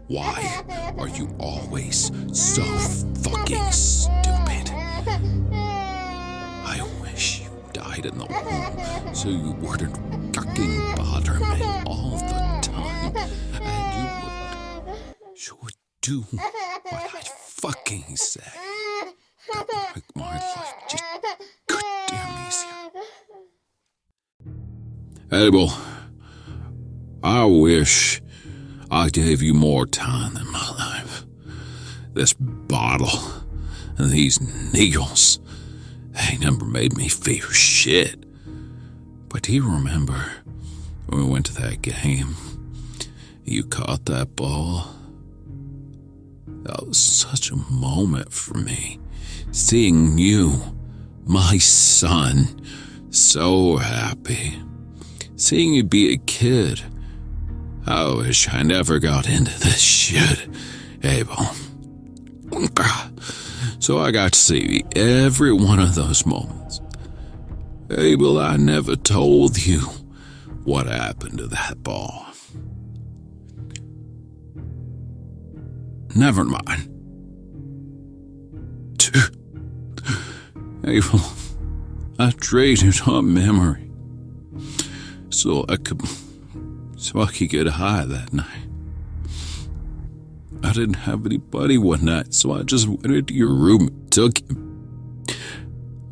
Why are you always so fucking stupid? I wish you died in the womb so you wouldn't fucking bother me all the time, and you would do what I fucking say. That would make my life just goddamn easier. Abel, I wish I gave you more time in my life. This bottle and these needles, they never made me feel shit. But do you remember when we went to that game? You caught that ball? That was such a moment for me. Seeing you, my son, so happy. Seeing you be a kid. I wish I never got into this shit, Abel. So I got to see every one of those moments. Abel, I never told you what happened to that ball. Never mind. Abel, I traded our memory so I could get high that night. I didn't have anybody one night, so I just went into your room and took him.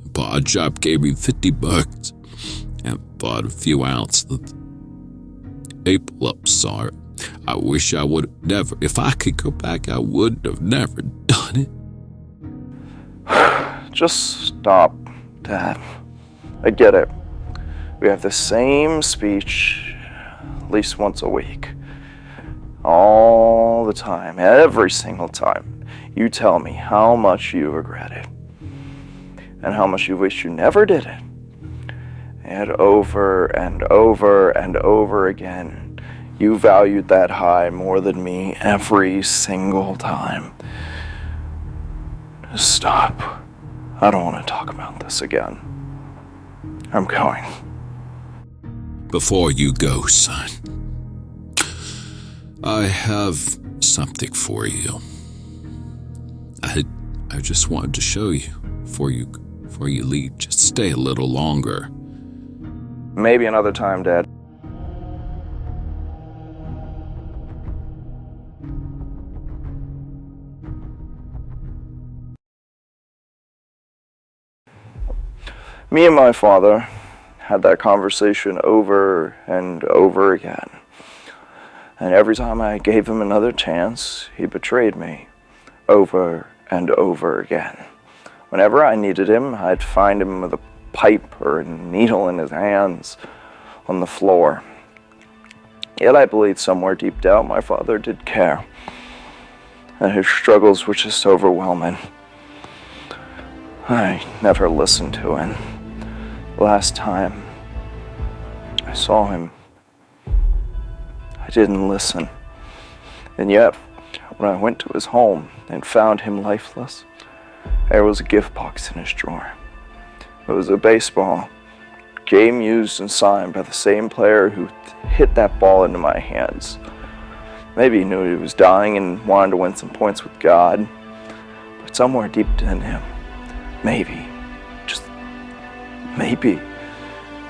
The pawn shop gave me $50 and bought a few ounces of April up, sorry. I wish I would have never, if I could go back, I would have never done it. Just stop, Dad. I get it. We have the same speech at least once a week. All the time, every single time. You tell me how much you regret it. And how much you wish you never did it. And over and over and over again, you valued that high more than me every single time. Just stop. I don't want to talk about this again. I'm going. Before you go, son, I have something for you. I just wanted to show you before you leave. Just stay a little longer. Maybe another time, Dad. Me and my father had that conversation over and over again. And every time I gave him another chance, he betrayed me over and over again. Whenever I needed him, I'd find him with a pipe or a needle in his hands on the floor. Yet I believed somewhere deep down my father did care, and his struggles were just overwhelming. I never listened to him. Last time I saw him, I didn't listen. And yet, when I went to his home and found him lifeless, there was a gift box in his drawer. It was a baseball, game used and signed by the same player who hit that ball into my hands. Maybe he knew he was dying and wanted to win some points with God, but somewhere deep in him, maybe, just maybe,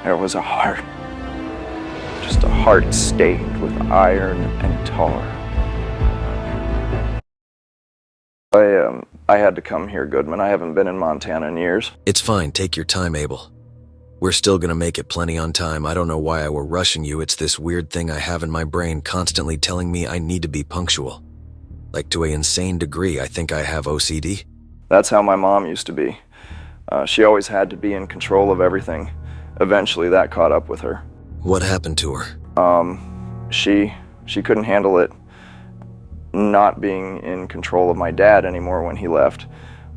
there was a heart. Just a heart stained with iron and tar. I had to come here, Goodman. I haven't been in Montana in years. It's fine. Take your time, Abel. We're still gonna make it plenty on time. I don't know why I were rushing you. It's this weird thing I have in my brain constantly telling me I need to be punctual. Like to an insane degree, I think I have OCD. That's how my mom used to be. She always had to be in control of everything. Eventually that caught up with her. What happened to her? She couldn't handle it not being in control of my dad anymore when he left.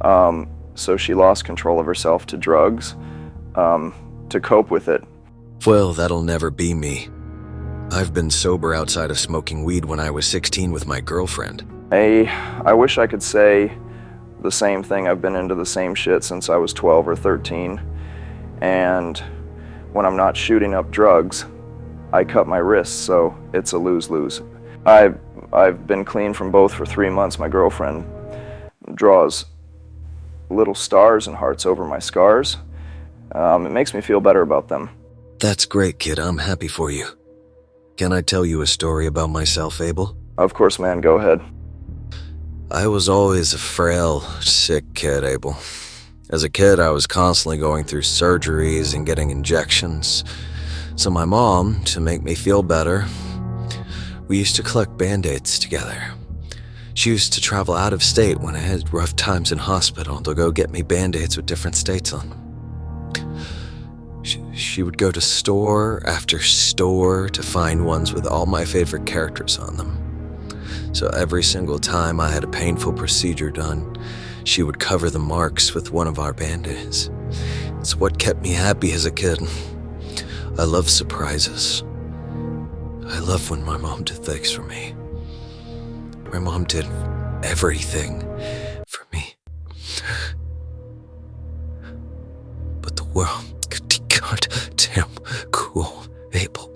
So she lost control of herself to drugs to cope with it. Well, that'll never be me. I've been sober outside of smoking weed when I was 16 with my girlfriend. I wish I could say the same thing. I've been into the same shit since I was 12 or 13. And when I'm not shooting up drugs, I cut my wrists, so it's a lose-lose. I've been clean from both for 3 months. My girlfriend draws little stars and hearts over my scars. It makes me feel better about them. That's great, kid. I'm happy for you. Can I tell you a story about myself, Abel? Of course, man, go ahead. I was always a frail, sick kid, Abel. As a kid, I was constantly going through surgeries and getting injections. So my mom, to make me feel better, we used to collect Band-Aids together. She used to travel out of state when I had rough times in hospital to go get me Band-Aids with different states on them. She would go to store after store to find ones with all my favorite characters on them. So every single time I had a painful procedure done, she would cover the marks with one of our Band-Aids. It's what kept me happy as a kid. I love surprises. I love when my mom did things for me. My mom did everything for me. But the world could be goddamn cool, Abel.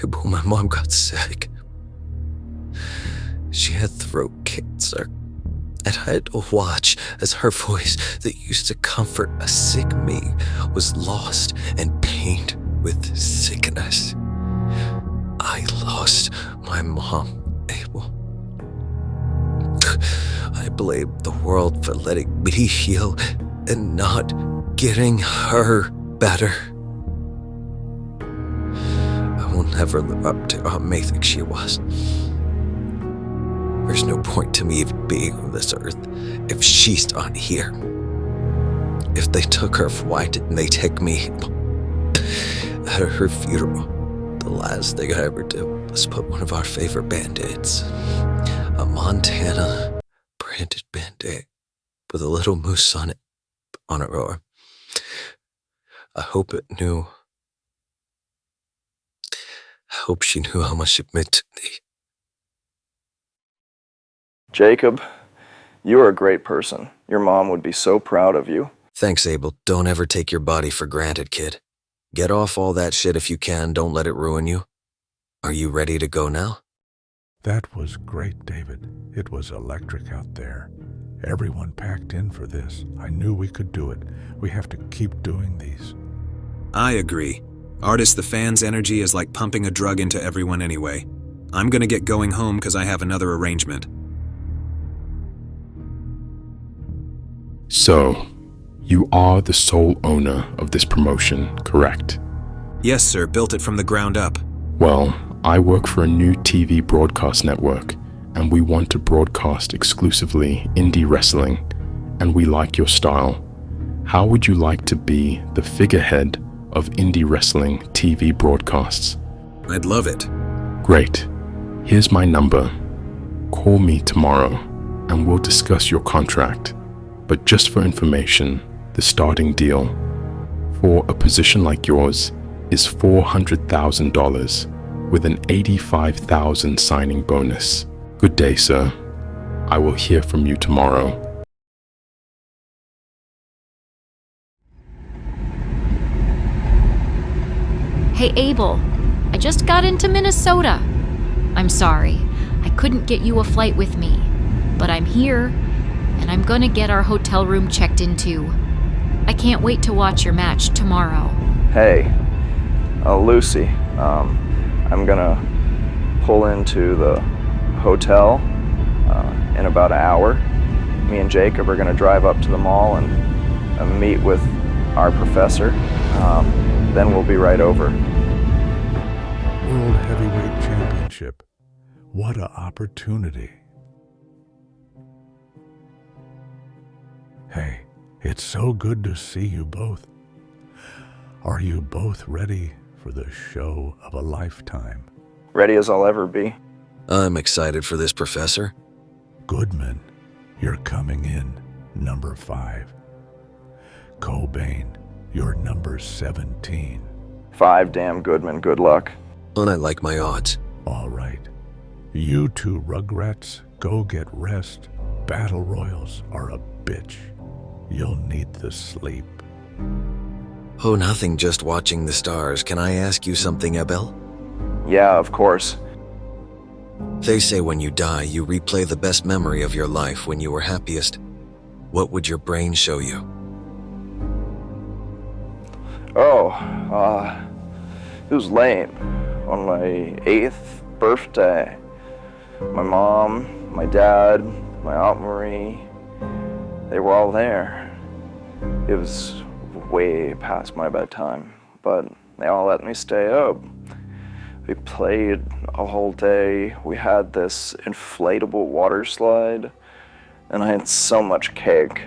Abel, my mom got sick. She had throat cancer, and I had to watch as her voice that used to comfort a sick me was lost and pained with sickness. I lost my mom, Abel. I blamed the world for letting me heal and not getting her better. I will never live up to how amazing she was. There's no point to me even being on this earth if she's not here. If they took her, why didn't they take me? At her funeral, the last thing I ever did was put one of our favorite Band-Aids, a Montana branded Band-Aid with a little moose on it, on her arm. I hope she knew how much it meant to me. Jacob, you are a great person. Your mom would be so proud of you. Thanks, Abel. Don't ever take your body for granted, kid. Get off all that shit if you can. Don't let it ruin you. Are you ready to go now? That was great, David. It was electric out there. Everyone packed in for this. I knew we could do it. We have to keep doing these. I agree. Artist the Fan's energy is like pumping a drug into everyone anyway. I'm gonna get going home because I have another arrangement. So, you are the sole owner of this promotion, correct? Yes, sir. Built it from the ground up. Well, I work for a new TV broadcast network, and we want to broadcast exclusively indie wrestling, and we like your style. How would you like to be the figurehead of indie wrestling TV broadcasts? I'd love it. Great. Here's my number. Call me tomorrow, and we'll discuss your contract. But just for information, the starting deal for a position like yours is $400,000 with an $85,000 signing bonus. Good day, sir. I will hear from you tomorrow. Hey, Abel, I just got into Minnesota. I'm sorry, I couldn't get you a flight with me, but I'm here, and I'm gonna get our hotel room checked in too. I can't wait to watch your match tomorrow. Hey, Lucy, I'm gonna pull into the hotel in about an hour. Me and Jacob are gonna drive up to the mall and meet with our professor. Then we'll be right over. World Heavyweight Championship. What an opportunity. Hey, it's so good to see you both. Are you both ready for the show of a lifetime? Ready as I'll ever be. I'm excited for this, Professor. Goodman, you're coming in, number 5. Cobain, you're number 17. 5 damn Goodman, good luck. And I like my odds. All right. You two rugrats, go get rest. Battle royals are a bitch. You'll need the sleep. Oh, nothing, just watching the stars. Can I ask you something, ABEL? Yeah, of course. They say when you die, you replay the best memory of your life when you were happiest. What would your brain show you? It was lame. On my 8th birthday, my mom, my dad, my Aunt Marie, they were all there. It was way past my bedtime, but they all let me stay up. We played a whole day. We had this inflatable water slide, and I had so much cake.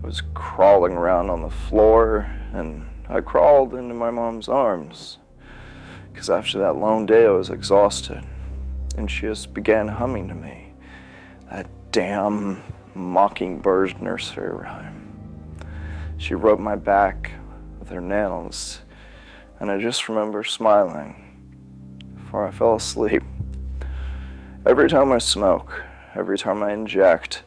I was crawling around on the floor, and I crawled into my mom's arms. Because after that long day, I was exhausted, and she just began humming to me that damn mockingbird nursery rhyme. She rubbed my back with her nails, and I just remember smiling before I fell asleep. Every time I smoke, every time I inject,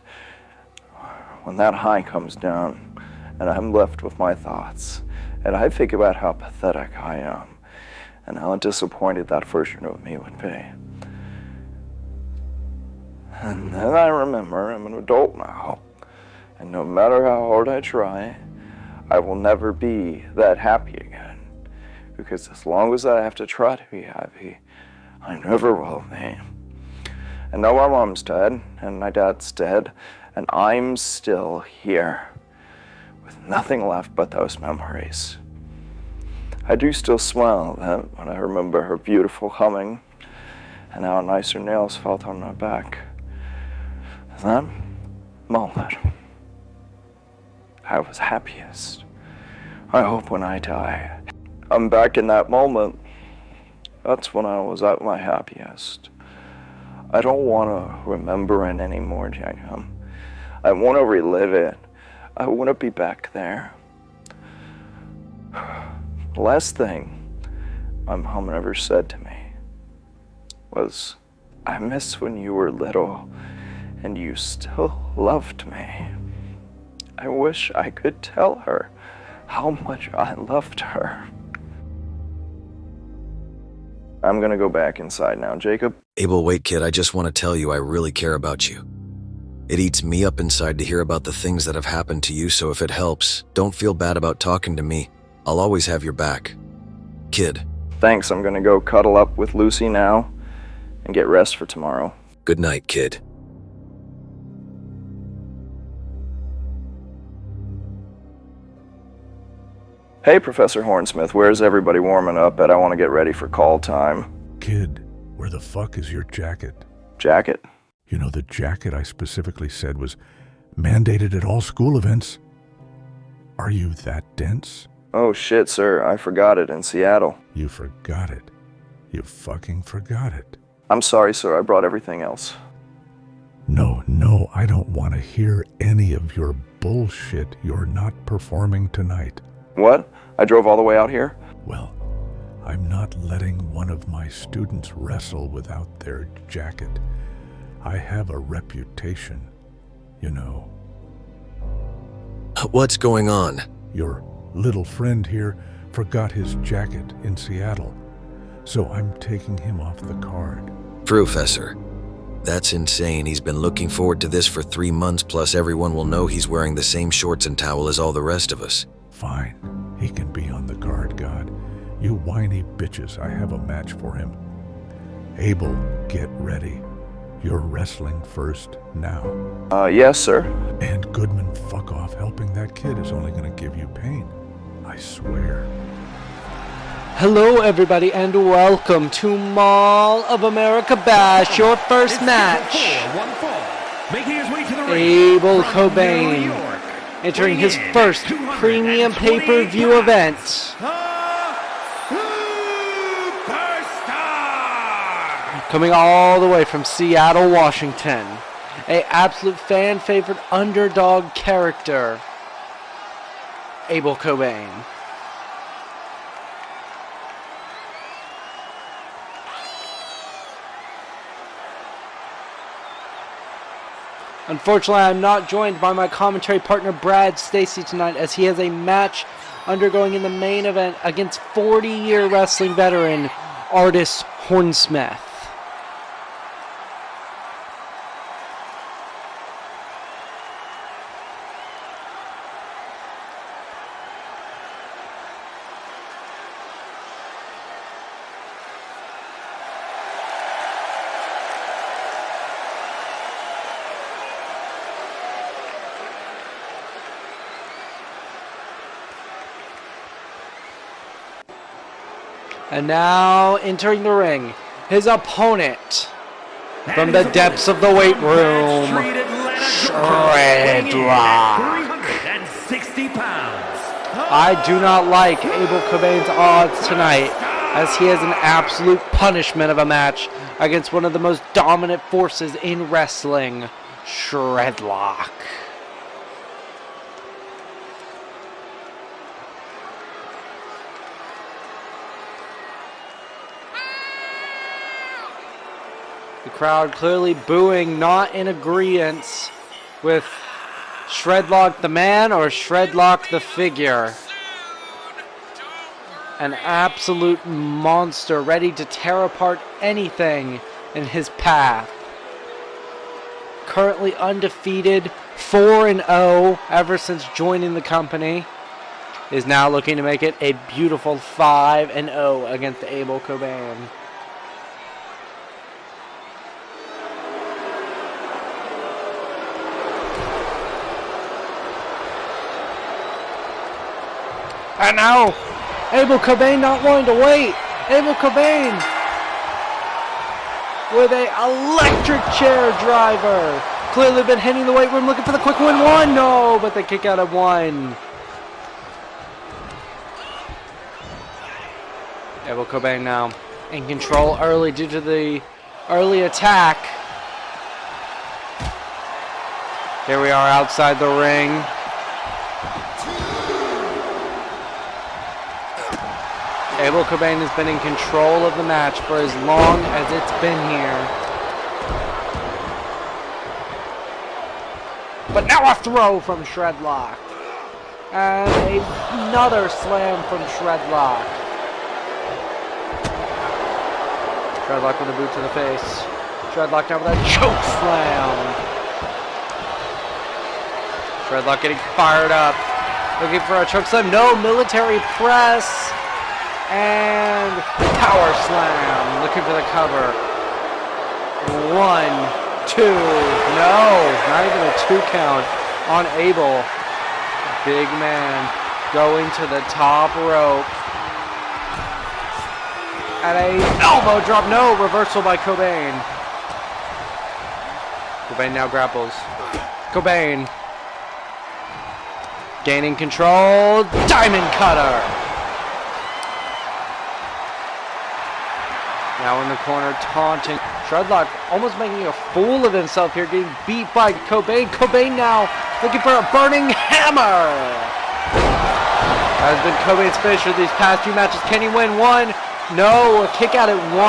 when that high comes down and I'm left with my thoughts, and I think about how pathetic I am and how disappointed that version of me would be. And then I remember I'm an adult now, and no matter how hard I try, I will never be that happy again. Because as long as I have to try to be happy, I never will be. And now my mom's dead, and my dad's dead, and I'm still here, with nothing left but those memories. I do still smile then when I remember her beautiful humming, and how nice her nails felt on my back. That moment, I was happiest. I hope when I die, I'm back in that moment. That's when I was at my happiest. I don't want to remember it anymore, Jacob. I want to relive it. I want to be back there. The last thing my mom ever said to me was, I miss when you were little and you still loved me. I wish I could tell her how much I loved her. I'm gonna go back inside now, Jacob. Abel, wait, kid, I just want to tell you I really care about you. It eats me up inside to hear about the things that have happened to you, so if it helps, don't feel bad about talking to me. I'll always have your back. Kid. Thanks, I'm gonna go cuddle up with Lucy now and get rest for tomorrow. Good night, kid. Hey, Professor Hornsmith, where's everybody warming up at? I want to get ready for call time. Kid, where the fuck is your jacket? Jacket? You know, the jacket I specifically said was mandated at all school events. Are you that dense? Oh shit, sir, I forgot it in Seattle. You forgot it. You fucking forgot it. I'm sorry, sir, I brought everything else. No, I don't want to hear any of your bullshit. You're not performing tonight. What? I drove all the way out here? Well, I'm not letting one of my students wrestle without their jacket. I have a reputation, you know. What's going on? Your little friend here forgot his jacket in Seattle, so I'm taking him off the card. Professor, that's insane. He's been looking forward to this for 3 months, plus everyone will know he's wearing the same shorts and towel as all the rest of us. Fine, he can be on the card, God. You whiny bitches, I have a match for him. Abel, get ready. You're wrestling first now. Yes, sir. And Goodman, fuck off. Helping that kid is only gonna give you pain. I swear. Hello, everybody, and welcome to Mall of America Bash, your first match. Abel Cobain entering his first premium pay-per-view event. Coming all the way from Seattle, Washington, a absolute fan favorite underdog character, Abel Cobain. Unfortunately, I'm not joined by my commentary partner Brad Stacy tonight, as he has a match undergoing in the main event against 40-year wrestling veteran Artis Hornsmith. And now entering the ring, his opponent from the depths of the weight room, Shredlock. 360 pounds. I do not like Abel Cobain's odds tonight, as he has an absolute punishment of a match against one of the most dominant forces in wrestling, Shredlock. The crowd clearly booing, not in agreement with Shredlock the man or Shredlock the figure. An absolute monster ready to tear apart anything in his path. Currently undefeated, 4-0 ever since joining the company. Is now looking to make it a beautiful 5-0 against Abel Cobain. And now, Abel Cobain not wanting to wait. Abel Cobain with a electric chair driver. Clearly been hitting the weight room looking for the quick win. One, no, but the kick out of one. Abel Cobain now in control early due to the early attack. Here we are outside the ring. Abel Cobain has been in control of the match for as long as it's been here. But now a throw from Shredlock. And another slam from Shredlock. Shredlock with a boot to the face. Shredlock now with a choke slam. Shredlock getting fired up. Looking for a choke slam. No, military press. And power slam, looking for the cover. 1, 2, no, not even a 2 count on Abel. Big man going to the top rope. And a elbow drop, no, reversal by Cobain. Cobain now grapples. Cobain gaining control, diamond cutter. Now in the corner, taunting. Shredlock almost making a fool of himself here, getting beat by Cobain. Cobain now looking for a burning hammer. That has been Cobain's finisher these past few matches. Can he win one? No, a kick out at 1.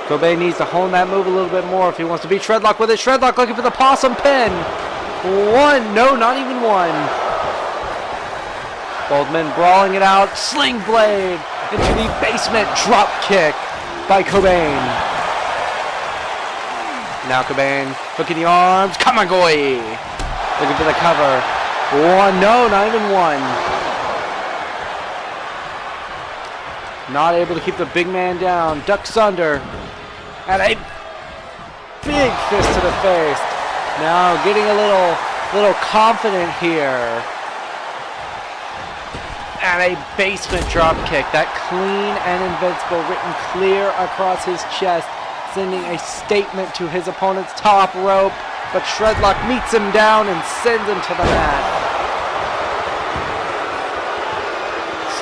Cobain needs to hone that move a little bit more if he wants to beat Shredlock with it. Shredlock looking for the possum pin. 1, no, not even 1. Both men brawling it out. Sling blade into the basement drop kick by Cobain. Now Cobain hooking the arms. Kamagoy. Looking for the cover. 1, no, not even 1. Not able to keep the big man down. Ducks under. And a big fist to the face. Now getting a little confident here. And a basement drop kick. That clean and invincible written clear across his chest, sending a statement to his opponent's top rope. But Shredlock meets him down and sends him to the mat.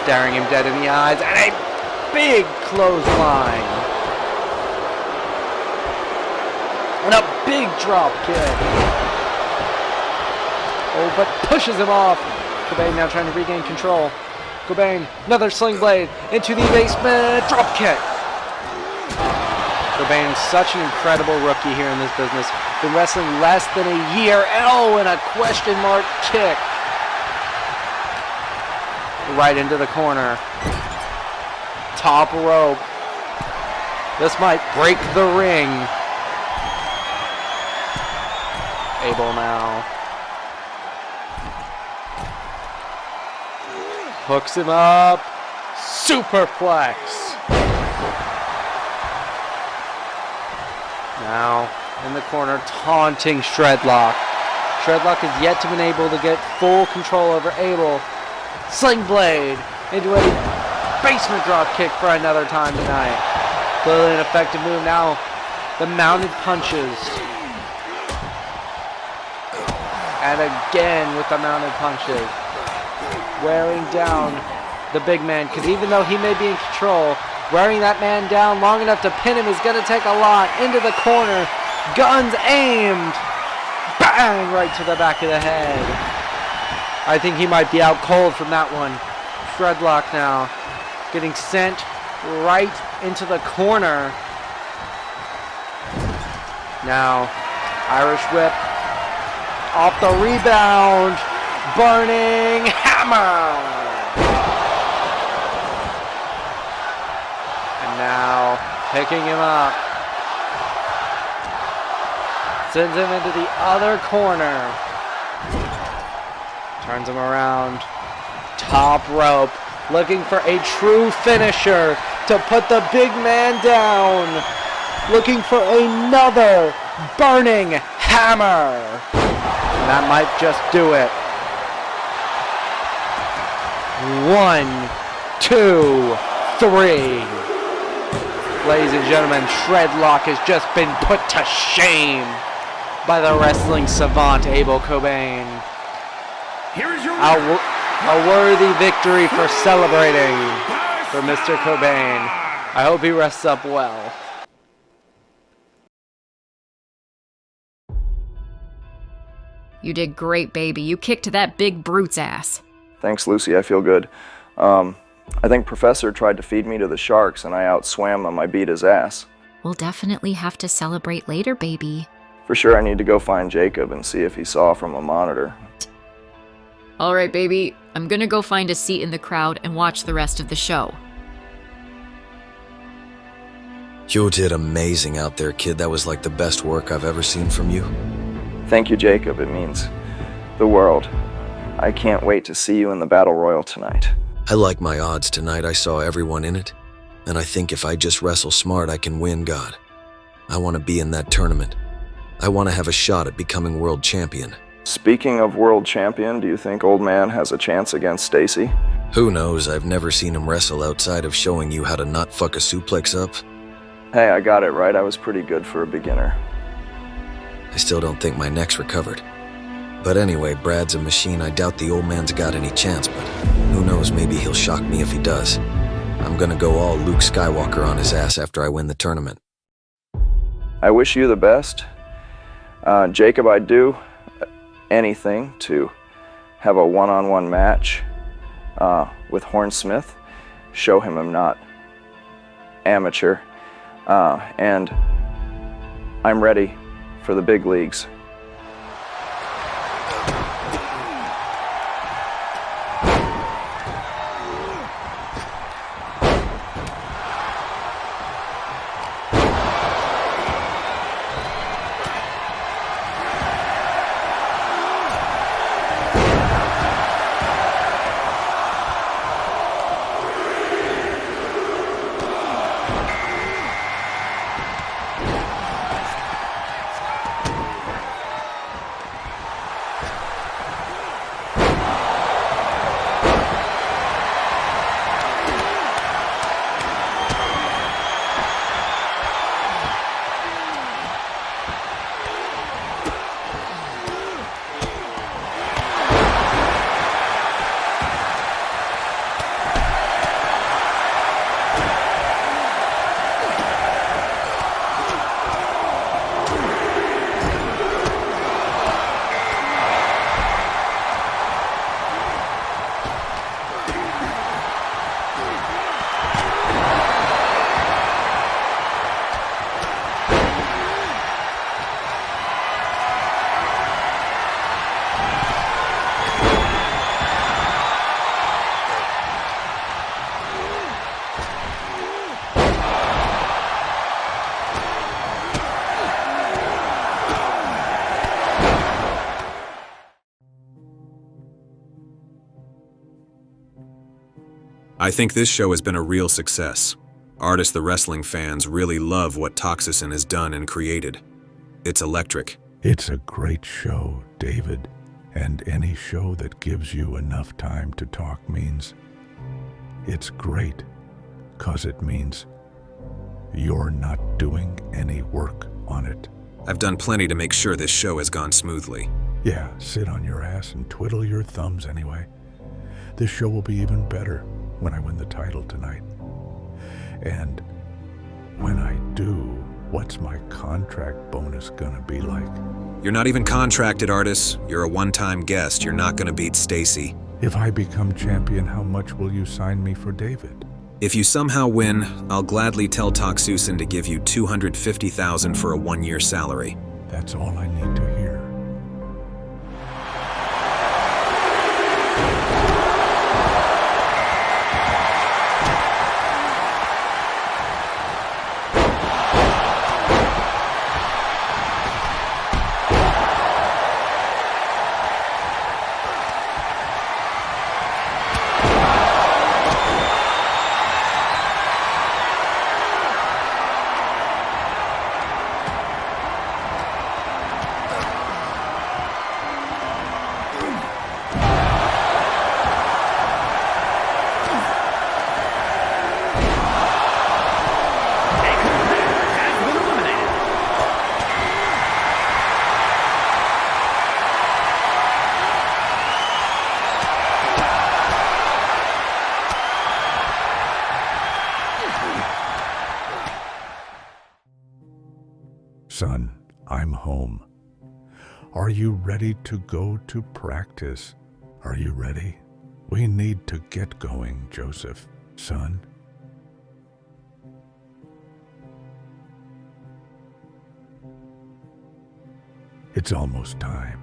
Staring him dead in the eyes. And a big clothesline. And a big drop kick. Oh, but pushes him off. Cobain now trying to regain control. Cobain, another sling blade into the basement drop kick. Cobain, such an incredible rookie here in this business. Been wrestling less than a year. Oh, and a question mark kick. Right into the corner. Top rope. This might break the ring. Abel now. Hooks him up. Superplex. Now in the corner, taunting Shredlock. Shredlock has yet to been able to get full control over Abel. Sling blade into a basement drop kick for another time tonight. Clearly an effective move. Now the mounted punches. And again with the mounted punches. Wearing down the big man. Because even though he may be in control, wearing that man down long enough to pin him is going to take a lot. Into the corner. Guns aimed. Bang! Right to the back of the head. I think he might be out cold from that one. Shredlock now getting sent right into the corner. Now, Irish whip off the rebound. Burning hammer. And now picking him up. Sends him into the other corner. Turns him around. Top rope. Looking for a true finisher to put the big man down. Looking for another burning hammer. And that might just do it. 1, 2, 3. Ladies and gentlemen, Shredlock has just been put to shame by the wrestling savant Abel Cobain. Here is your A worthy victory for celebrating for Mr. Cobain. I hope he rests up well. You did great, baby. You kicked that big brute's ass. Thanks, Lucy. I feel good. I think Professor tried to feed me to the sharks, and I outswam him. I beat his ass. We'll definitely have to celebrate later, baby. For sure, I need to go find Jacob and see if he saw from a monitor. All right, baby. I'm gonna go find a seat in the crowd and watch the rest of the show. You did amazing out there, kid. That was like the best work I've ever seen from you. Thank you, Jacob. It means the world. I can't wait to see you in the Battle Royal tonight. I like my odds tonight. I saw everyone in it. And I think if I just wrestle smart, I can win, God. I want to be in that tournament. I want to have a shot at becoming world champion. Speaking of world champion, do you think Old Man has a chance against Stacy? Who knows? I've never seen him wrestle outside of showing you how to not fuck a suplex up. Hey, I got it right. I was pretty good for a beginner. I still don't think my neck's recovered. But anyway, Brad's a machine. I doubt the old man's got any chance, but who knows, maybe he'll shock me if he does. I'm gonna go all Luke Skywalker on his ass after I win the tournament. I wish you the best. Jacob, I'd do anything to have a one-on-one match with Hornsmith. Show him I'm not amateur. And I'm ready for the big leagues. I think this show has been a real success. Artists the wrestling fans really love what Toxicin has done and created. It's electric. It's a great show, David. And any show that gives you enough time to talk means It's great, 'cause it means you're not doing any work on it. I've done plenty to make sure this show has gone smoothly. Yeah, sit on your ass and twiddle your thumbs anyway. This show will be even better when I win the title tonight. And when I do, what's my contract bonus gonna be like? You're not even contracted, Artis. You're a one-time guest. You're not gonna beat Stacy. If I become champion, how much will you sign me for David? If you somehow win, I'll gladly tell Toxusin to give you $250,000 for a 1-year salary. That's all I need to hear. Son, I'm home. Are you ready to go to practice? Are you ready? We need to get going, Joseph, son. It's almost time.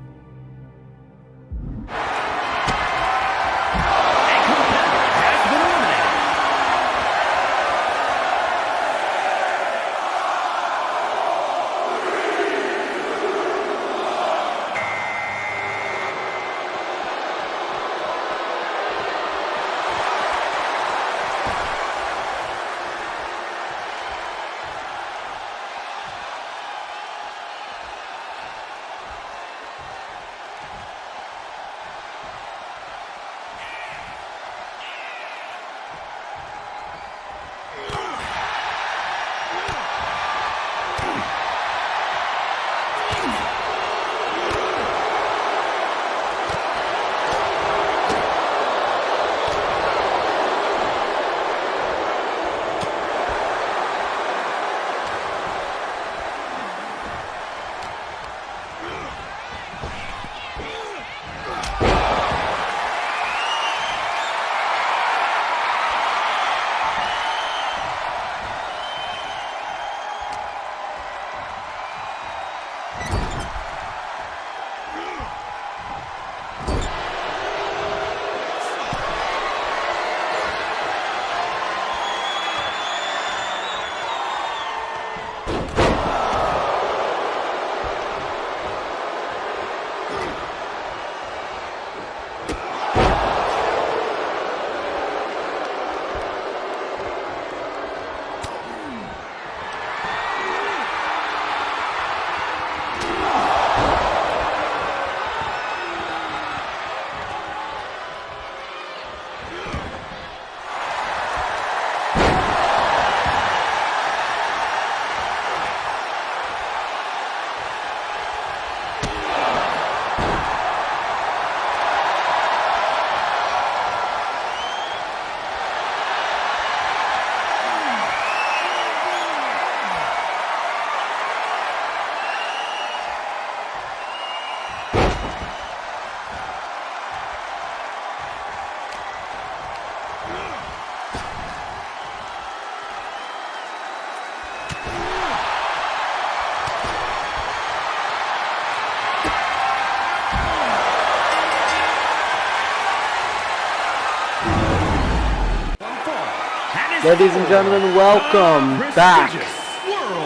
Ladies and gentlemen, welcome back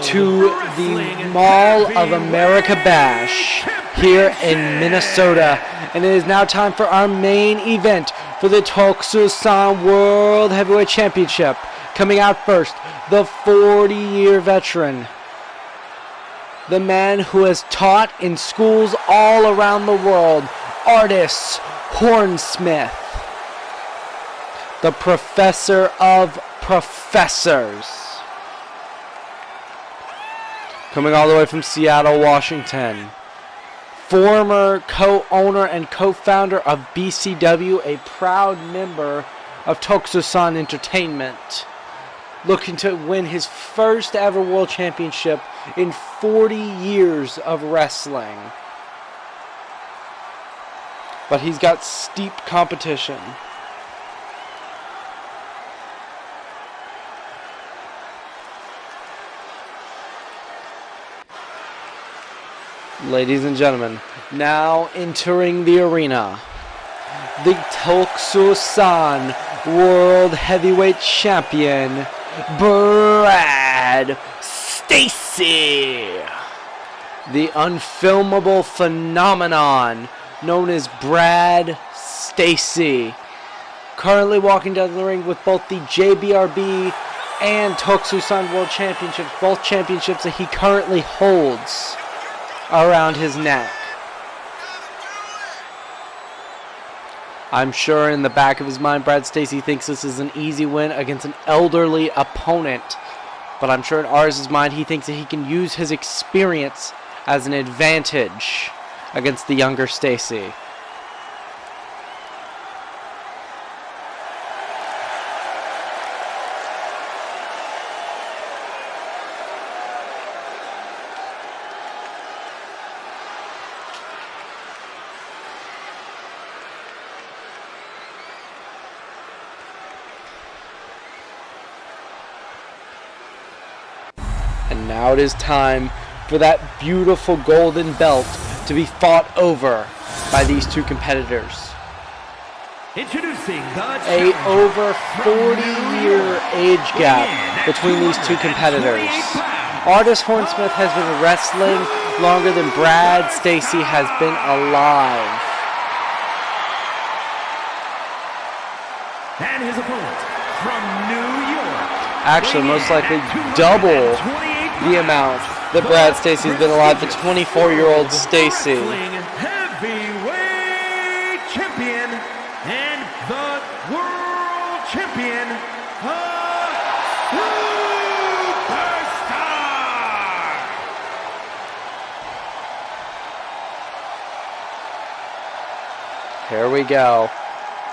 to the Mall of America Bash here in Minnesota. And it is now time for our main event for the Tokusan World Heavyweight Championship. Coming out first, the 40-year veteran. The man who has taught in schools all around the world, Artis Hornsmith. the professor of professors. Coming all the way from Seattle, Washington. Former co-owner and co-founder of BCW, a proud member of Tokuso-san Entertainment. Looking to win his first ever world championship in 40 years of wrestling. But he's got steep competition. Ladies and gentlemen, now entering the arena, the Tokuso-san World Heavyweight Champion, Brad Stacy. The unfilmable phenomenon known as Brad Stacy. Currently walking down the ring with both the JBRB and Tokuso-san World Championships, both championships that he currently holds around his neck. I'm sure in the back of his mind, Brad Stacy thinks this is an easy win against an elderly opponent. But I'm sure in Ars's mind, he thinks that he can use his experience as an advantage against the younger Stacy. And now it is time for that beautiful golden belt to be fought over by these two competitors. Introducing the A over 40-year age gap between these two competitors. Artis Hornsmith has been wrestling longer than Brad Stacy has been alive. And his opponent from New York. Actually, most likely double the amount that Brad Stacy's been alive, the 24-year-old Stacy. Heavyweight champion and the world champion, Superstar. Here we go.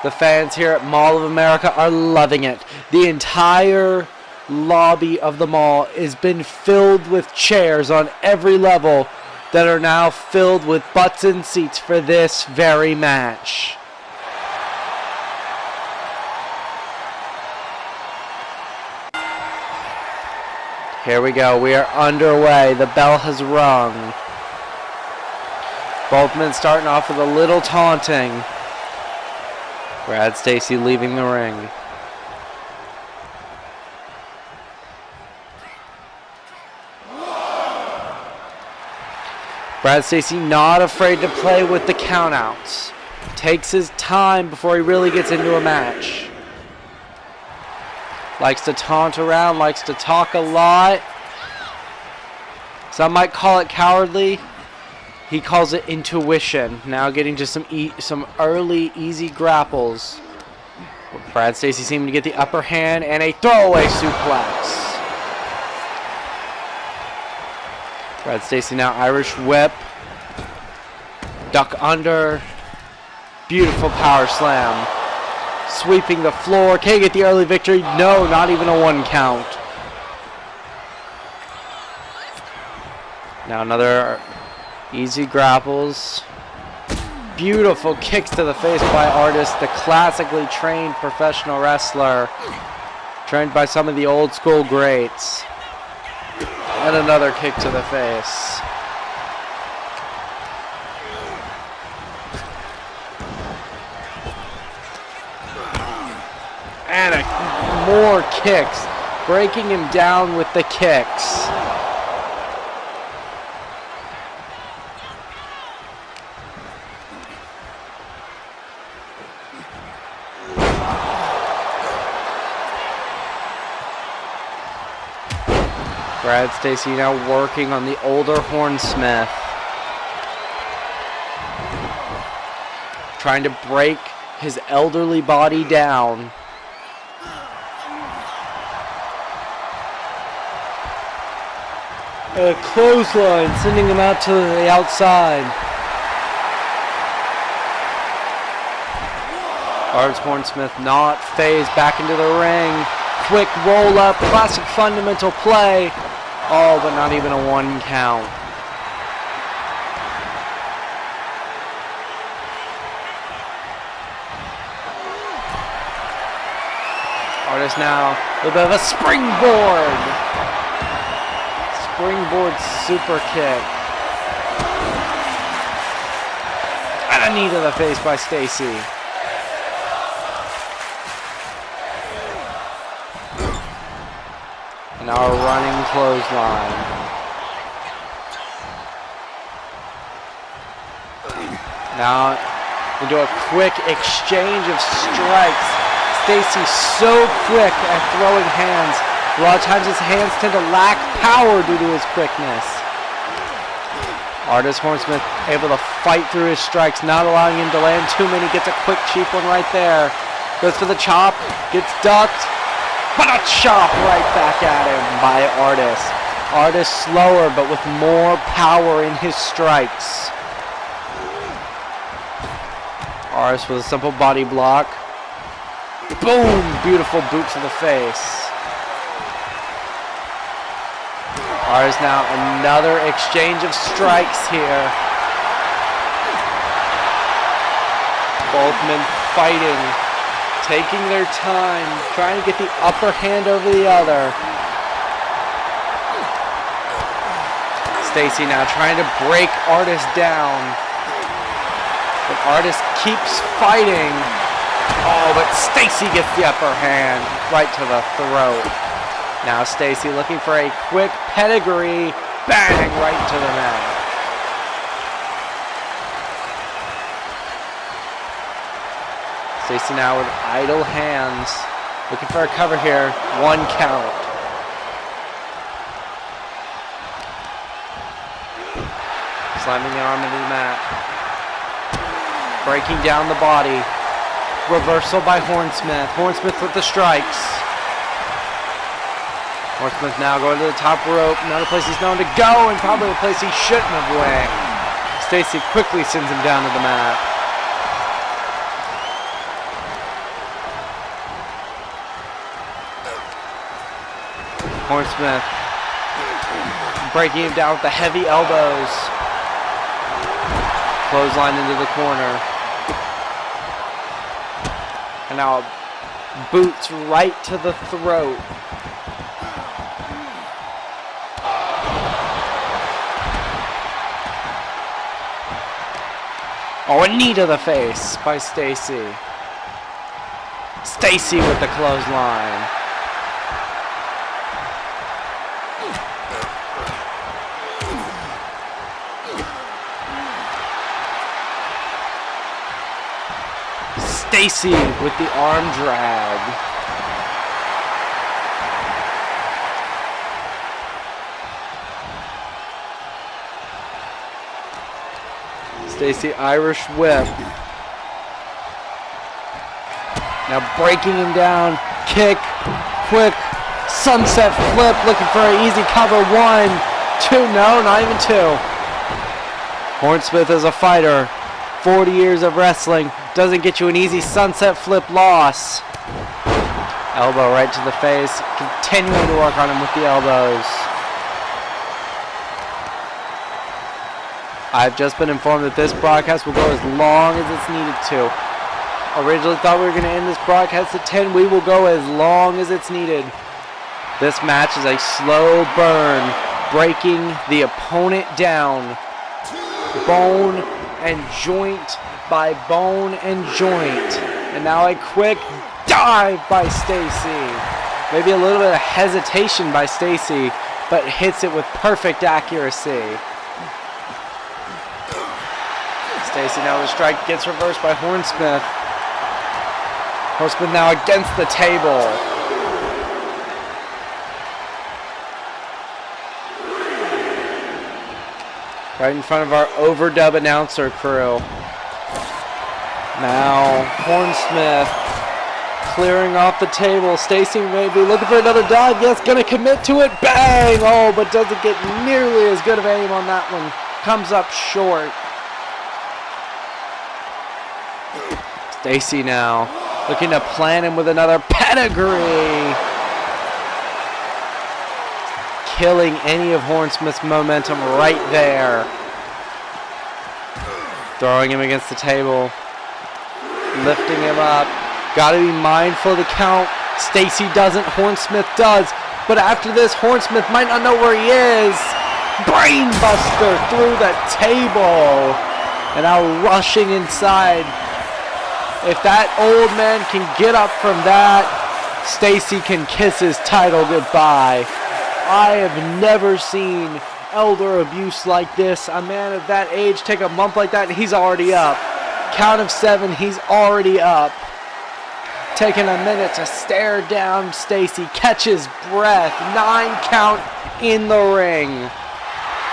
The fans here at Mall of America are loving it. The entire lobby of the mall has been filled with chairs on every level that are now filled with butts and seats for this very match. Here we go. We are underway. The bell has rung. Both men starting off with a little taunting. Brad Stacy leaving the ring. Brad Stacy not afraid to play with the countouts. Takes his time before he really gets into a match. Likes to taunt around, likes to talk a lot. Some might call it cowardly. He calls it intuition. Now getting to some early easy grapples. Brad Stacy seeming to get the upper hand and a throwaway suplex. Brad Stacy now Irish whip. Duck under. Beautiful power slam. Sweeping the floor. Can he get the early victory? No, not even a 1 count. Now another easy grapples. Beautiful kicks to the face by Artis, the classically trained professional wrestler. Trained by some of the old school greats. And another kick to the face. And more kicks. Breaking him down with the kicks. Brad Stacy now working on the older Hornsmith. Trying to break his elderly body down A clothesline, sending him out to the outside. Artis Hornsmith not phased, back into the ring. Quick roll up, classic fundamental play. Oh, but not even a 1 count. Artis now, a little bit of a springboard. Springboard super kick. And a knee to the face by Stacy. And now a running clothesline. Now into a quick exchange of strikes. Stacy's so quick at throwing hands. A lot of times his hands tend to lack power due to his quickness. Artis Hornsmith able to fight through his strikes, not allowing him to land too many. Gets a quick cheap one right there. Goes for the chop, gets ducked, but a chop right back at him by Artis. Artis slower, but with more power in his strikes. Artis with a simple body block. Boom! Beautiful boot to the face. Artis now another exchange of strikes here. Both men fighting, taking their time, trying to get the upper hand over the other. Stacy now trying to break Artis down. But Artis keeps fighting. Oh, but Stacy gets the upper hand right to the throat. Now Stacy looking for a quick pedigree. Bang, right to the neck. Stacy now with idle hands. Looking for a cover here. 1 count. Slamming the arm into the mat. Breaking down the body. Reversal by Hornsmith. Hornsmith with the strikes. Hornsmith now going to the top rope. Another place he's known to go, and probably a place he shouldn't have went. Stacy quickly sends him down to the mat. Hornsmith breaking him down with the heavy elbows. Clothesline into the corner. And now boots right to the throat. Oh, a knee to the face by Stacy. Stacy with the clothesline. Stacy with the arm drag. Stacy Irish whip. Now breaking him down. Kick. Quick. Sunset flip. Looking for an easy cover. 1, 2. No, not even 2. Hornsmith is a fighter. 40 years of wrestling. Doesn't get you an easy sunset flip loss. Elbow right to the face. Continuing to work on him with the elbows. I've just been informed that this broadcast will go as long as it's needed to. Originally thought we were going to end this broadcast at 10. We will go as long as it's needed. This match is a slow burn, breaking the opponent down. Bone and joint by bone and joint. And now a quick dive by Stacy. Maybe a little bit of hesitation by Stacy, but hits it with perfect accuracy. Stacy now the strike gets reversed by Hornsmith. Hornsmith now against the table. Right in front of our overdub announcer crew. Now Hornsmith clearing off the table. Stacy may be looking for another dive. Yes, gonna commit to it. Bang! Oh, but doesn't get nearly as good of aim on that one. Comes up short. Stacy now looking to plant him with another pedigree. Killing any of Hornsmith's momentum right there. Throwing him against the table. Lifting him up. Gotta be mindful of the count. Stacy doesn't, Hornsmith does. But after this, Hornsmith might not know where he is. Brainbuster through the table. And now rushing inside. If that old man can get up from that, Stacy can kiss his title goodbye. I have never seen elder abuse like this. A man of that age take a bump like that and he's already up. Count of 7, he's already up. Taking a minute to stare down Stacy, catches breath, 9 count in the ring.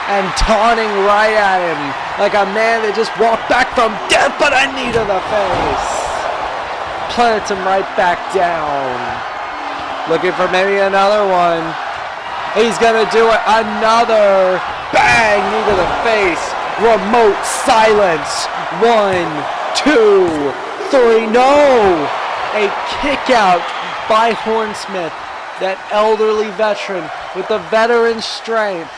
And taunting right at him like a man that just walked back from death, but a knee to the face. Plants him right back down. Looking for maybe another one. He's gonna do it. Another bang, knee to the face. Remote silence. 1, 2, 3. No! A kick out by Hornsmith, that elderly veteran with the veteran strength.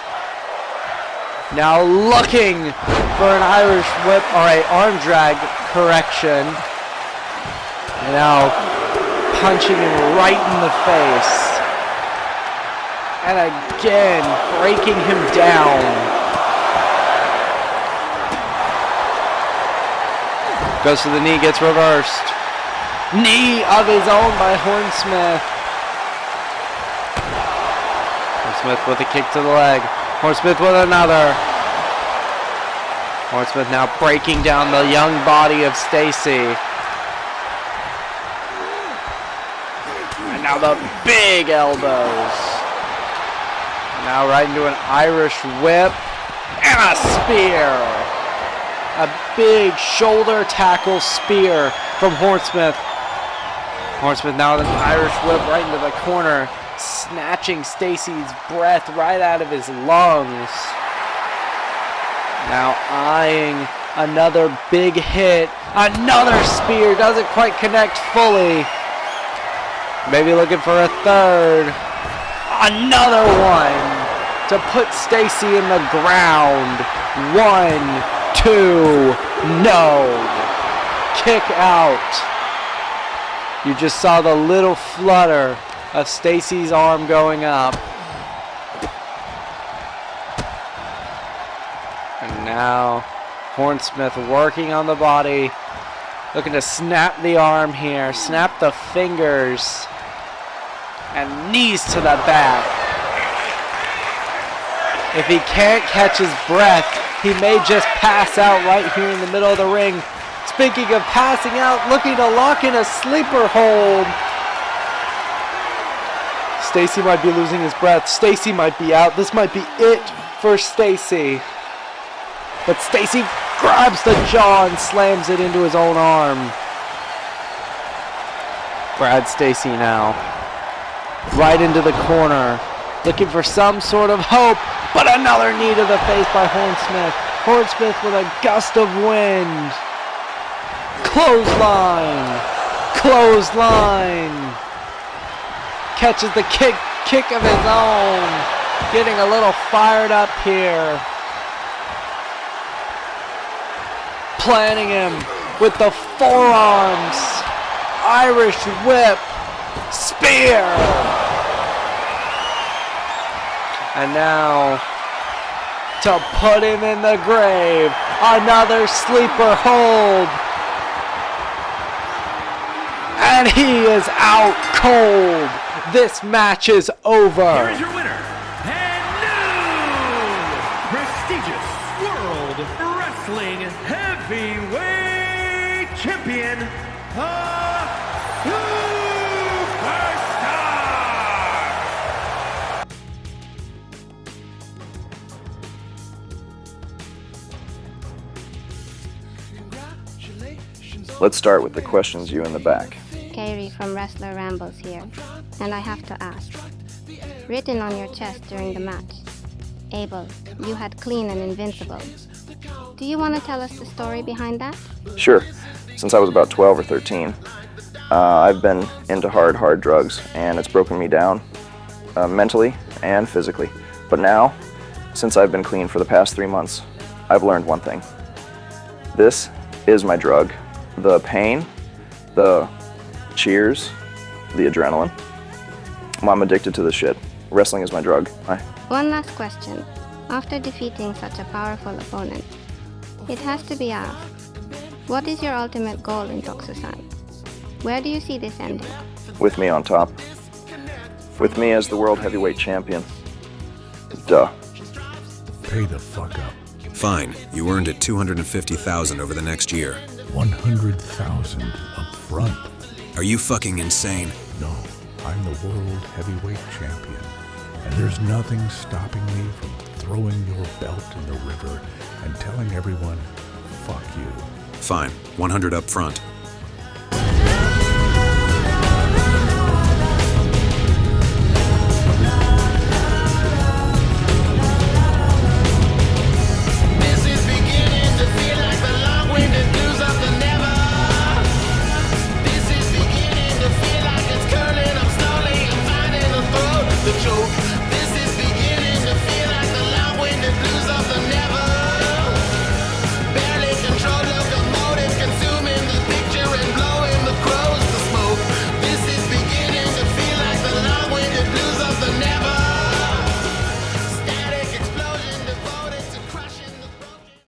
Now looking for an Irish whip or a arm drag correction. And now punching him right in the face. And again, breaking him down. Goes to the knee, gets reversed. Knee of his own by Hornsmith. Hornsmith with a kick to the leg. Hornsmith with another. Hornsmith now breaking down the young body of Stacy. And now the big elbows. Now right into an Irish whip and a spear. A big shoulder tackle spear from Hornsmith. Hornsmith now with an Irish whip right into the corner, snatching Stacy's breath right out of his lungs. Now eyeing another big hit. Another spear, doesn't quite connect fully. Maybe looking for a third. Another one to put Stacy in the ground. 1, 2, no. Kick out. You just saw the little flutter of Stacy's arm going up. And now Hornsmith working on the body, looking to snap the arm here, snap the fingers, and knees to the back. If he can't catch his breath, he may just pass out right here in the middle of the ring. Speaking of passing out, looking to lock in a sleeper hold. Stacy might be losing his breath. Stacy might be out. This might be it for Stacy. But Stacy grabs the jaw and slams it into his own arm. Brad Stacy now. Right into the corner. Looking for some sort of hope. But another knee to the face by Hornsmith. Hornsmith with a gust of wind. Clothesline. Clothesline. Catches the kick of his own. Getting a little fired up here. Planting him with the forearms. Irish whip. Spear. And now to put him in the grave. Another sleeper hold. And he is out cold. This match is over. Here is your winner, and new prestigious World Wrestling Heavyweight Champion, the Superstar. Let's start with the questions you in the back. Carey from Wrestler Rambles here, and I have to ask. Written on your chest during the match, Abel, you had clean and invincible. Do you want to tell us the story behind that? Sure. Since I was about 12 or 13, I've been into hard drugs, and it's broken me down mentally and physically. But now, since I've been clean for the past 3 months, I've learned one thing. This is my drug. The pain, the cheers, the adrenaline. I'm addicted to this shit. Wrestling is my drug. One last question. After defeating such a powerful opponent, it has to be asked, what is your ultimate goal in Toxicide? Where do you see this ending? With me on top. With me as the World Heavyweight Champion. Duh. Pay the fuck up. Fine, you earned it $250,000 over the next year. 100,000 up front. Are you fucking insane? No, I'm the World Heavyweight Champion. And there's nothing stopping me from throwing your belt in the river and telling everyone, fuck you. Fine, 100 up front.